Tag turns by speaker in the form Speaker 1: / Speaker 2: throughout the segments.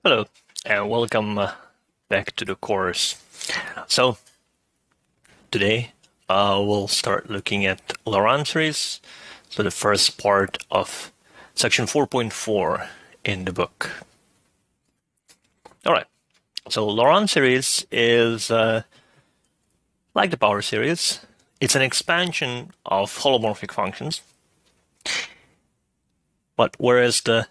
Speaker 1: Hello, and welcome back to the course. So today we'll start looking at Laurent series, so the first part of section 4.4 in the book. All right, so Laurent series is like the power series. It's an expansion of holomorphic functions, but whereas the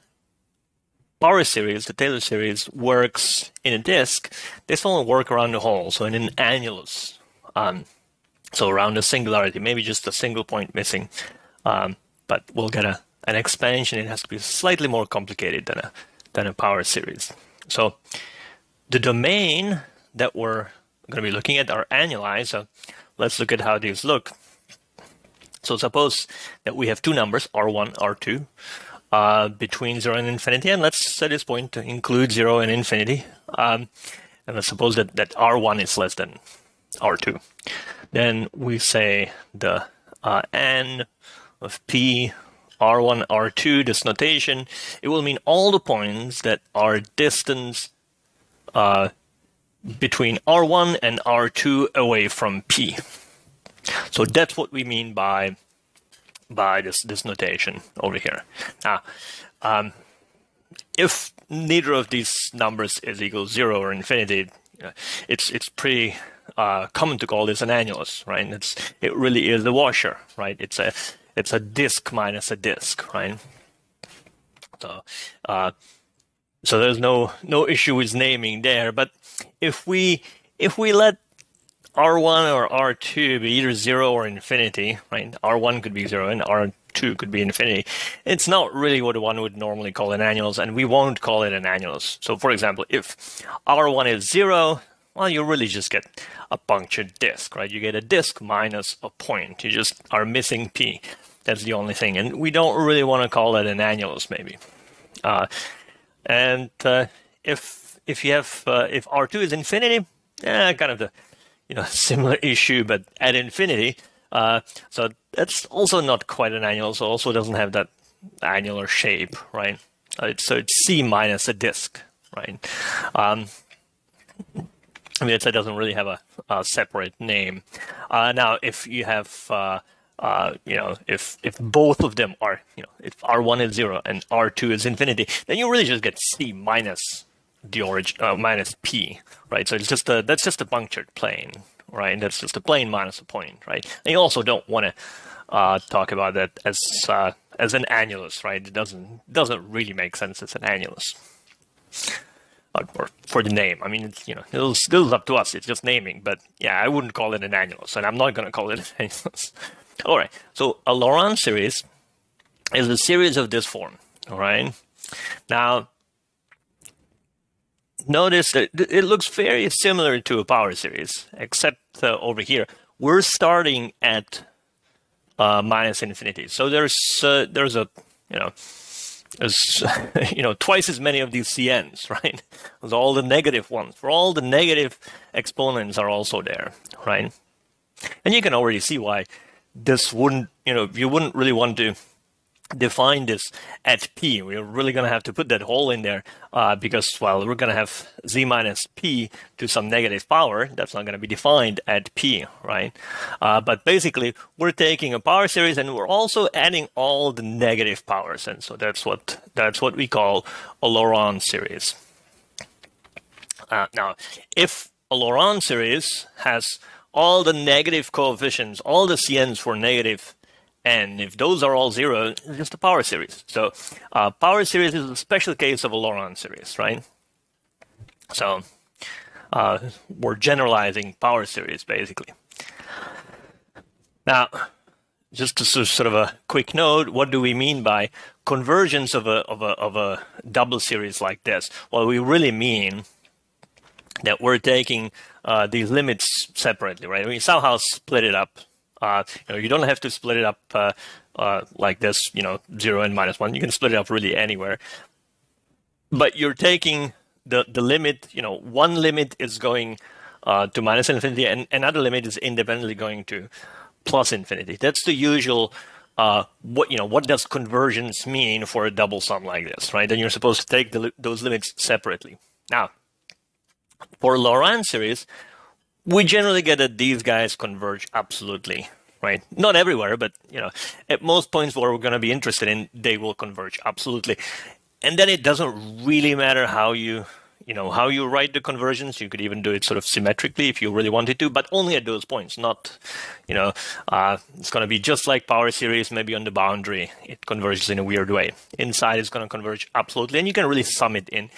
Speaker 1: power series, the Taylor series, works in a disk, this one will work around the hole, so in an annulus. So around a singularity, maybe just a single point missing. But we'll get an expansion. It has to be slightly more complicated than a power series. So the domain that we're going to be looking at are annuli. So let's look at how these look. So suppose that we have two numbers, R1, R2, between 0 and infinity, and let's set this point to include 0 and infinity. And let's suppose that R1 is less than R2. Then we say the n of p, R1, R2, this notation, it will mean all the points that are distance between R1 and R2 away from p. So that's what we mean by this notation over here. Now, if neither of these numbers is equal to 0 or infinity, it's pretty common to call this an annulus, right? It really is a washer, right? It's a disk minus a disk, right? So there's no issue with naming there. But if we let R1 or R2 be either 0 or infinity, right? R1 could be 0 and R2 could be infinity. It's not really what one would normally call an annulus, and we won't call it an annulus. So for example, if R1 is 0, well, you really just get a punctured disk, right? You get a disk minus a point. You just are missing P. That's the only thing. And we don't really want to call it an annulus, maybe. If you have if R2 is infinity, kind of the similar issue, but at infinity. So that's also not quite an annulus. So also doesn't have that annular shape, right? So it's C minus a disk, right? I mean, it doesn't really have a separate name. Now, if you have, if both of them are, if R1 is 0 and R2 is infinity, then you really just get C minus the origin minus P, right? So it's just that's just a punctured plane, right? That's just a plane minus a point, right? And you also don't want to talk about that as an annulus, right? It doesn't really make sense as an annulus. Or for the name. I mean, it's still up to us. It's just naming. But yeah, I wouldn't call it an annulus, and I'm not going to call it an annulus. All right. So a Laurent series is a series of this form. All right. Now, notice that it looks very similar to a power series, except over here we're starting at minus infinity. So there's twice as many of these CNs, right? There's all the negative ones. For all the negative exponents are also there, right? And you can already see why this wouldn't, you wouldn't really want to define this at P. We're really going to have to put that hole in there because, well, we're going to have Z minus P to some negative power. That's not going to be defined at P, right? But basically, we're taking a power series and we're also adding all the negative powers. And so that's what we call a Laurent series. Now, if a Laurent series has all the negative coefficients, all the CNs for negative, and if those are all 0, it's just a power series. So power series is a special case of a Laurent series, right? So we're generalizing power series, basically. Now, just to sort of a quick note, what do we mean by convergence of a double series like this? Well, we really mean that we're taking these limits separately, right? We somehow split it up. You don't have to split it up like this, 0 and minus 1. You can split it up really anywhere. But you're taking the limit, one limit is going to minus infinity and another limit is independently going to plus infinity. That's the usual what does convergence mean for a double sum like this, right? Then you're supposed to take those limits separately. Now, for Laurent series, we generally get that these guys converge absolutely, right? Not everywhere, but at most points where we're going to be interested in, they will converge absolutely. And then it doesn't really matter how you write the conversions. You could even do it sort of symmetrically if you really wanted to, but only at those points. Not, it's going to be just like power series. Maybe on the boundary it converges in a weird way. Inside it's going to converge absolutely, and you can really sum it in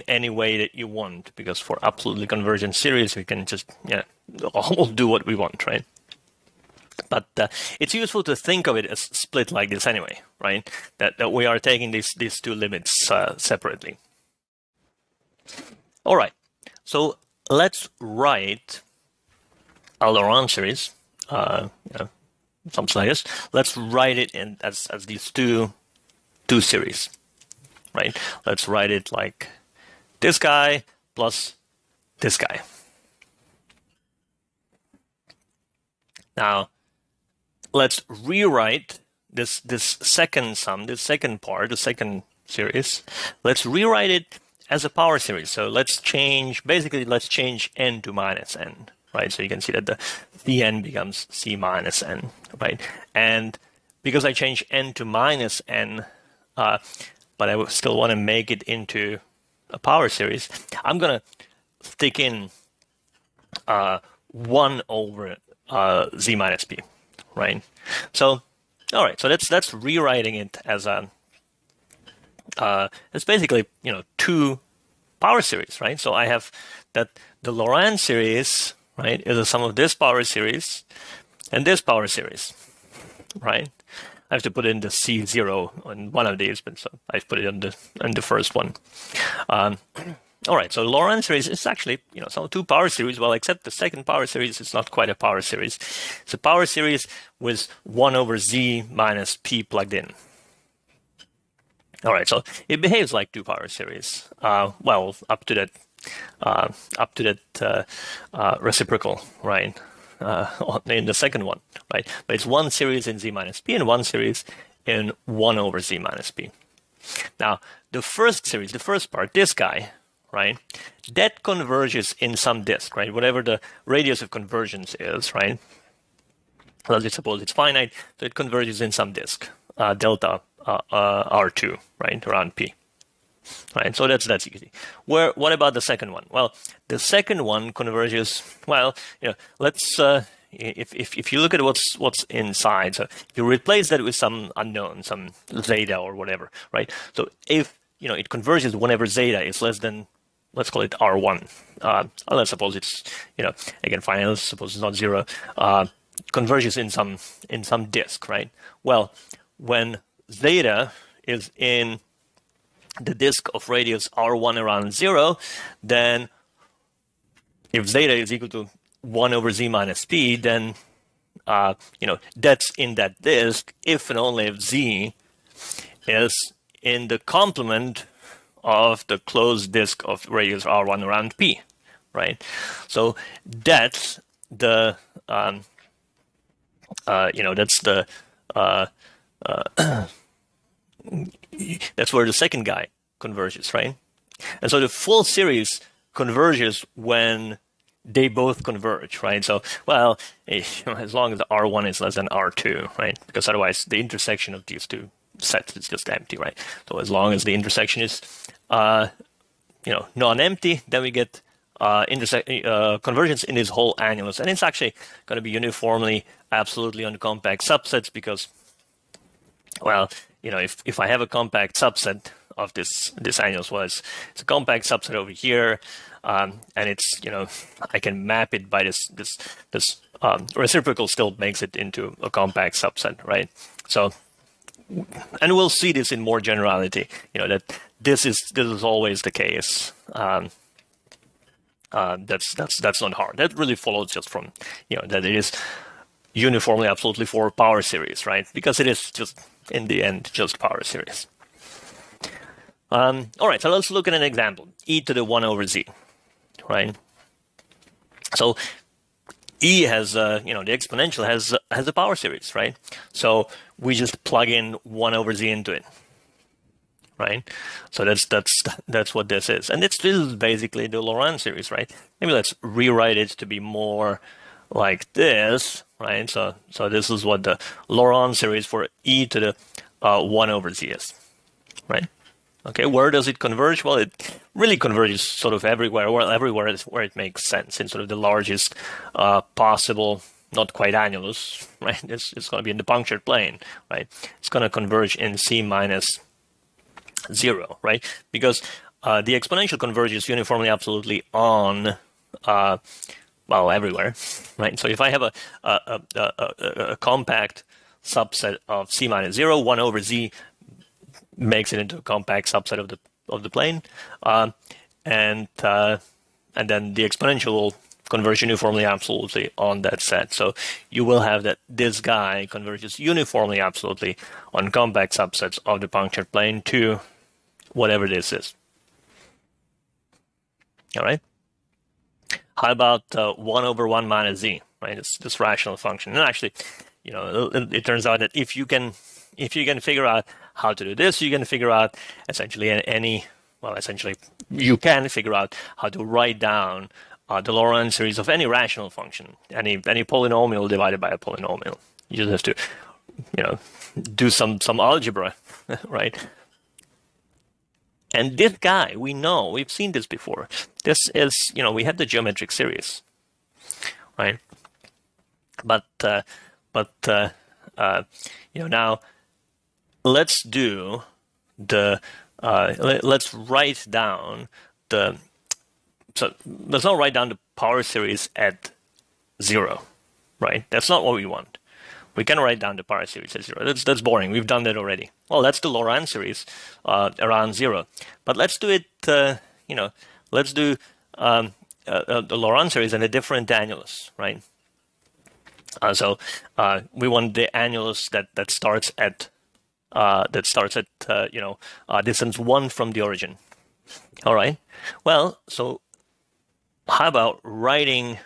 Speaker 1: any way that you want, because for absolutely convergent series we can just all do what we want, right? But it's useful to think of it as split like this anyway, right? That we are taking these two limits separately. All right, so let's write a Laurent series, something like this. Let's write it in as these two series, right? Let's write it like this guy plus this guy. Now, let's rewrite this second sum, this second part, the second series. Let's rewrite it as a power series. So let's change n to minus n, right? So you can see that the Cn becomes C minus n, right? And because I change n to minus n, but I still want to make it into a power series, I'm going to stick in 1 over z minus p, right? So, all right, so that's rewriting it as a it's basically two power series, right? So I have that the Laurent series, right, is the sum of this power series and this power series, right? I have to put in the C0 on one of these, but so I've put it on the first one. All right, so Laurent series is actually some two power series. Well, except the second power series is not quite a power series. It's a power series with 1 over z minus p plugged in. All right, so it behaves like two power series. Well, up to that reciprocal, right? In the second one, right? But it's one series in z minus p and one series in 1 over z minus p. Now, the first series, the first part, this guy, right? That converges in some disk, right? Whatever the radius of convergence is, right? Let's suppose it's finite, so it converges in some disk, delta R2, right, around P. Right, so that's easy. What about the second one? Well, the second one converges. Well, let's if you look at what's inside, so you replace that with some unknown, some zeta or whatever, right? So if it converges whenever zeta is less than, let's call it R1. Let's suppose it's again finite. Let's suppose it's not 0. Converges in some disk, right? Well, when zeta is in the disk of radius R1 around 0, then if zeta is equal to 1 over z minus p, then that's in that disk if and only if z is in the complement of the closed disk of radius R1 around p, right? So that's the that's where the second guy converges, right? And so the full series converges when they both converge, right? So, well, as long as the R1 is less than R2, right? Because otherwise the intersection of these two sets is just empty, right? So as long as the intersection is, non-empty, then we get convergence in this whole annulus. And it's actually going to be uniformly absolutely on compact subsets because, well, if I have a compact subset of this annulus, well, it's a compact subset over here, and it's I can map it by this reciprocal still makes it into a compact subset, right? So, and we'll see this in more generality, that this is always the case. That's not hard. That really follows just from that it is uniformly absolutely for power series, right? Because it is just in the end just power series. All right, so let's look at an example: e to the 1 over z, right? So E has the exponential has a power series, right? So we just plug in 1 over z into it, right? So that's what this is, and it's still basically the Laurent series, right? Maybe let's rewrite it to be more like this, right? So this is what the Laurent series for e to the 1 over z is, right? Okay, where does it converge? Well, it really converges sort of everywhere, or everywhere where it makes sense, in sort of the largest possible, not quite annulus, right? It's going to be in the punctured plane, right? It's going to converge in c minus 0, right? Because the exponential converges uniformly absolutely on, well, everywhere, right? So if I have a compact subset of c minus 0, 1 over z makes it into a compact subset of the plane, and then the exponential will converge uniformly absolutely on that set. So you will have that this guy converges uniformly absolutely on compact subsets of the punctured plane to whatever this is. All right. How about 1 over 1 minus z, right? It's this rational function. And actually, it turns out that if you can figure out how to do this, you can figure out essentially essentially you can figure out how to write down the Laurent series of any rational function, any polynomial divided by a polynomial. You just have to, do some algebra, right? And this guy, we've seen this before. This is, we have the geometric series, right? But now let's do let's write down let's not write down the power series at 0, right? That's not what we want. We can write down the power series at 0. That's boring. We've done that already. Well, that's the Laurent series around 0. But let's do it, let's do the Laurent series in a different annulus, right? So we want the annulus that starts at distance 1 from the origin. All right. Well, so how about writing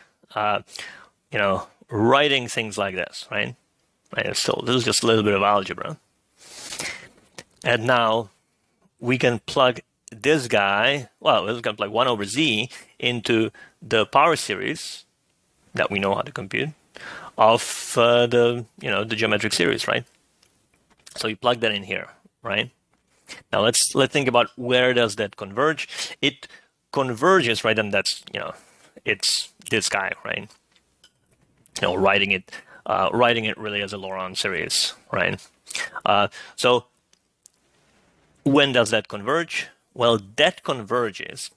Speaker 1: writing things like this, right? Right. So this is just a little bit of algebra. And now we can plug this guy, well, we're going to plug 1 over z into the power series that we know how to compute of the geometric series, right? So you plug that in here, right? Now let's think about where does that converge. It converges, right? And that's, it's this guy, right? Writing it really as a Laurent series, right? So when does that converge? Well, that converges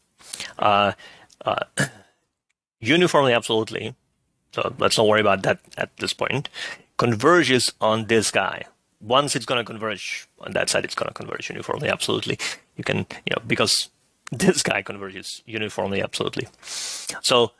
Speaker 1: uniformly absolutely. So let's not worry about that at this point. Converges on this guy. Once it's going to converge on that side, it's going to converge uniformly absolutely. You can, because this guy converges uniformly absolutely. So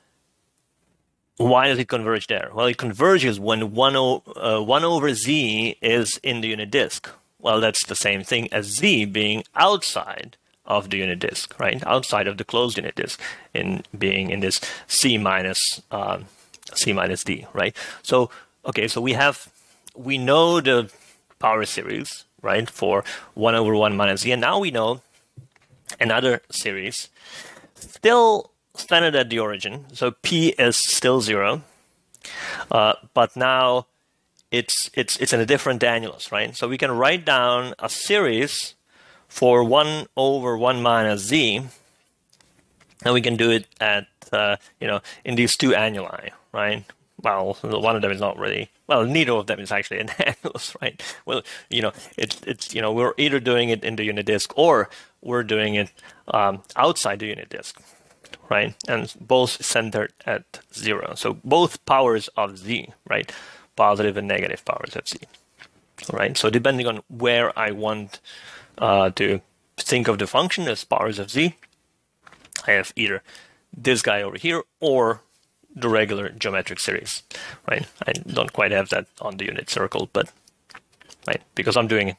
Speaker 1: why does it converge there? Well, it converges when 1 over z is in the unit disk. Well, that's the same thing as z being outside of the unit disk, right? Outside of the closed unit disk, in being in this c minus d, right? So, okay, so we know the power series, right, for 1 over 1 minus z, and now we know another series, still standard at the origin, so p is still 0, but now it's in a different annulus, right? So we can write down a series for 1 over 1 minus z, and we can do it at in these two annuli, right? Well, one of them is not really, well, neither of them is actually an annulus, right? Well, it's we're either doing it in the unit disk or we're doing it outside the unit disk, right? And both centered at 0. So both powers of z, right? Positive and negative powers of z, all right? So depending on where I want to think of the function as powers of z, I have either this guy over here or the regular geometric series, right? I don't quite have that on the unit circle, but right, because I'm doing it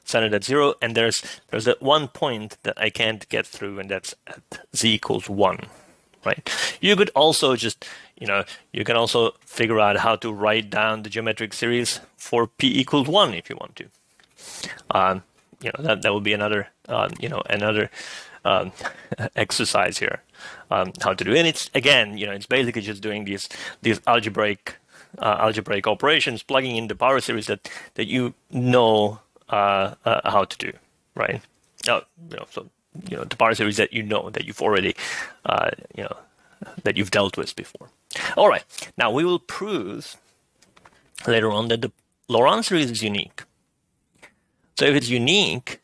Speaker 1: centered at 0, and there's that one point that I can't get through, and that's at z equals 1, right? You could also just you can also figure out how to write down the geometric series for p equals 1 if you want to. That would be another another exercise here, how to do it. And it's again, it's basically just doing these algebraic operations, plugging in the power series that you know how to do, right? So the power series that that you've already that you've dealt with before. All right, now we will prove later on that the Laurent series is unique. So if it's unique,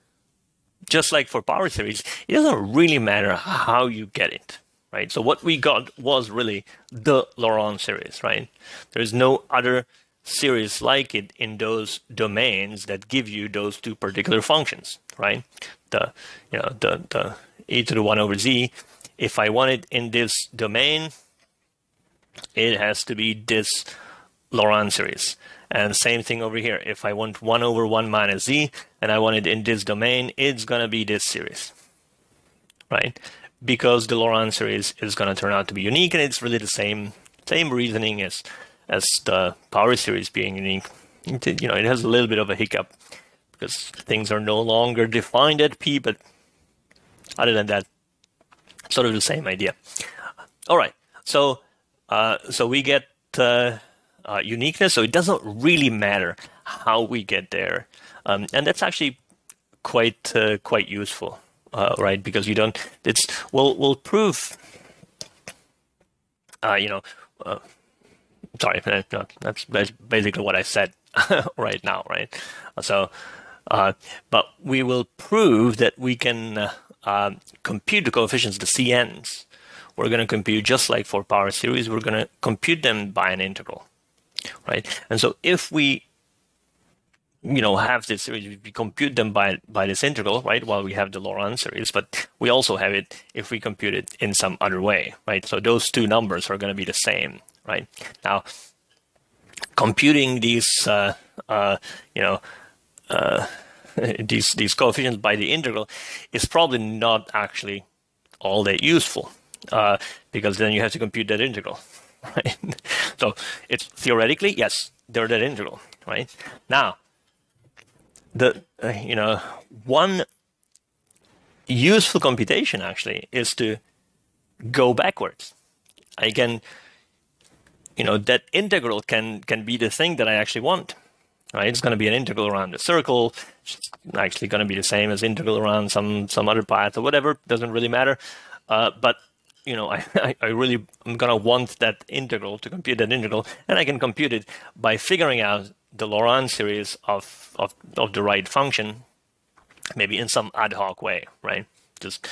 Speaker 1: just like for power series, it doesn't really matter how you get it, right? So what we got was really the Laurent series, right? There's no other series like it in those domains that give you those two particular functions, right? The e to the 1 over z. If I want it in this domain, it has to be this Laurent series. And same thing over here. If I want 1 over 1 minus z, and I want it in this domain, it's going to be this series, right? Because the Laurent series is going to turn out to be unique, and it's really the same reasoning as the power series being unique. It has a little bit of a hiccup because things are no longer defined at p, but other than that, sort of the same idea. All right, so we get uniqueness, so it doesn't really matter how we get there, and that's actually quite useful, right? Because you don't. We'll prove. Sorry, no, that's basically what I said right now, right? So, but we will prove that we can compute the coefficients, the CNs. We're going to compute just like for power series. We're going to compute them by an integral. Right, and so if we, have this series, we compute them by this integral, right? While we have the Laurent series, but we also have it if we compute it in some other way, right? So those two numbers are going to be the same, right? Now, computing these, these coefficients by the integral is probably not actually all that useful, because then you have to compute that integral. Right? So it's theoretically, yes, they're that integral, right? Now, the one useful computation actually is to go backwards. I can, that integral can be the thing that I actually want, right? It's going to be an integral around the circle. It's actually going to be the same as integral around some other path or whatever. Doesn't really matter, but I really am going to want that integral to compute that integral, and I can compute it by figuring out the Laurent series of the right function, maybe in some ad hoc way, right? Just,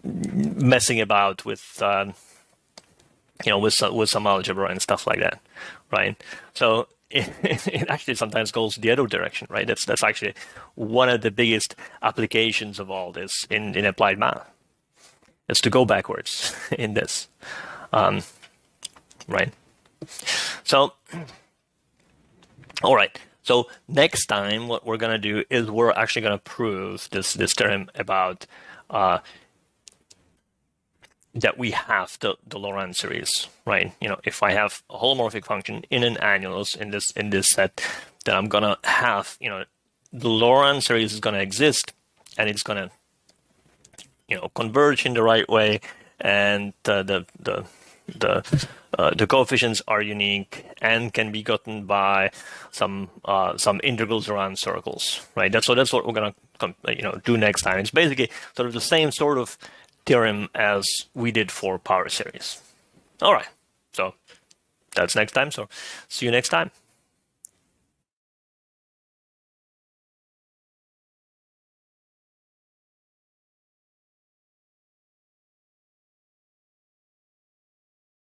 Speaker 1: messing about with, with some algebra and stuff like that, right? So it actually sometimes goes the other direction, right? That's actually one of the biggest applications of all this in applied math. Is to go backwards in this, right? So, all right. So next time, what we're gonna do is we're actually gonna prove this term about that we have the Laurent series, right? If I have a holomorphic function in an annulus in this set, then I'm gonna have the Laurent series is gonna exist, and it's gonna converge in the right way, and the coefficients are unique and can be gotten by some integrals around circles, right? That's what we're gonna do next time. It's basically sort of the same sort of theorem as we did for power series. All right, so that's next time. So see you next time.